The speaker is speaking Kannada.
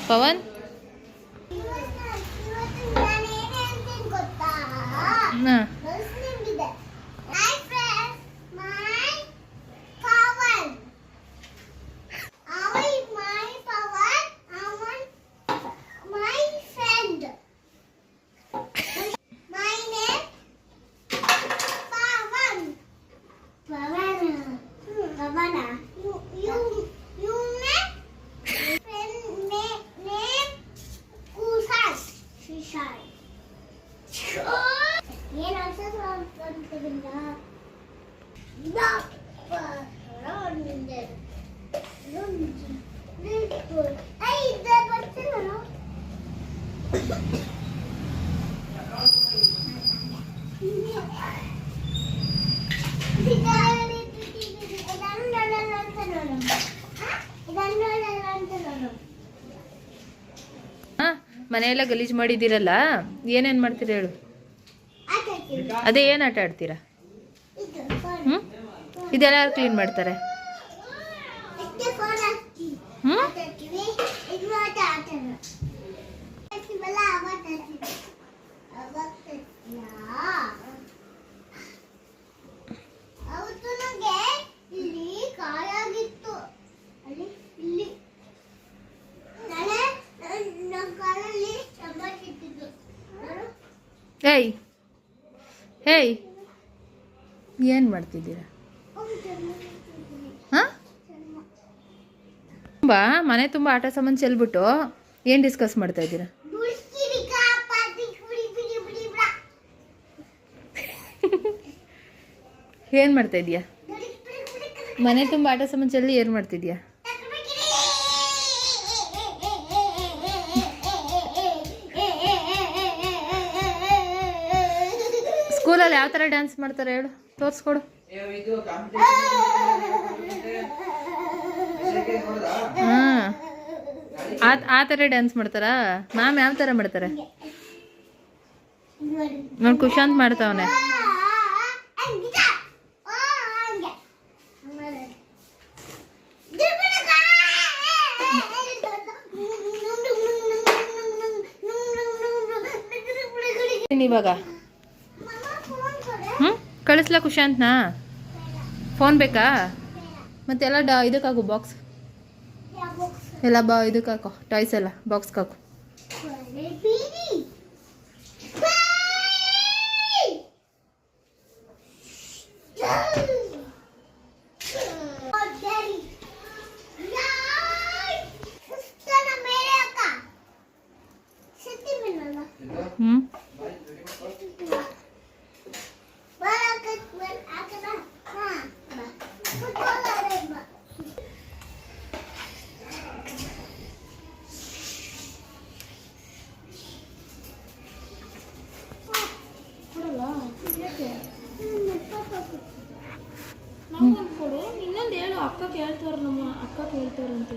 ಪವನ್ ಹಾಂ ಮನೆಯೆಲ್ಲ ಗಲೀಜು ಮಾಡಿದ್ದೀರಲ್ಲ, ಏನೇನು ಮಾಡ್ತೀರಾ ಹೇಳು? ಅದೇ ಏನು ಆಟ ಆಡ್ತೀರಾ? ಹ್ಞೂ ಇದೆಲ್ಲ ಯಾರು ಕ್ಲೀನ್ ಮಾಡ್ತಾರೆ? ಹ್ಞೂ ಹೇಯ್ ಹೇಯ್ ಏನು ಮಾಡ್ತಿದ್ದೀರಾ? ಹಾಂ ತುಂಬ ಮನೆ ತುಂಬ ಆಟ ಸಾಮಾನು ಚೆಲ್ಬಿಟ್ಟು ಏನು ಡಿಸ್ಕಸ್ ಮಾಡ್ತಾ ಇದ್ದೀರಾ? ಏನು ಮಾಡ್ತಾ ಇದೀಯಾ? ಮನೆ ತುಂಬ ಆಟ ಸಾಮಾನು ಚೆಲ್ಲಿ ಏನು ಮಾಡ್ತಿದ್ಯಾ? ಸ್ಕೂಲಲ್ಲಿ ಯಾವ ಥರ ಡ್ಯಾನ್ಸ್ ಮಾಡ್ತಾರೆ ಹೇಳು, ತೋರಿಸ್ಕೊಡು. ಹಾಂ ಆ ಥರ ಡ್ಯಾನ್ಸ್ ಮಾಡ್ತಾರಾ? ಮ್ಯಾಮ್ ಯಾವ ಥರ ಮಾಡ್ತಾರೆ ನೋಡಿ? ಕುಶಾಂತ್ ಮಾಡ್ತಾವನೆ. ಇವಾಗ ಕಳಿಸ್ಲಾ ಕುಶಾಂತ್ನಾ? ಫೋನ್ ಬೇಕಾ? ಮತ್ತೆಲ್ಲ ಇದಕ್ಕೆ ಹಾಕು, ಬಾಕ್ಸ್ ಎಲ್ಲ ಇದಕ್ಕೆ ಹಾಕೋ, ಟಾಯ್ಸ್ ಎಲ್ಲ ಬಾಕ್ಸ್ಗೆ ಹಾಕು. ಹ್ಞೂ ಇನ್ನೊಂದು ಹೇಳು, ಅಕ್ಕ ಕೇಳ್ತಾರ, ನಮ್ಮ ಅಕ್ಕ ಕೇಳ್ತಾರಂತೆ.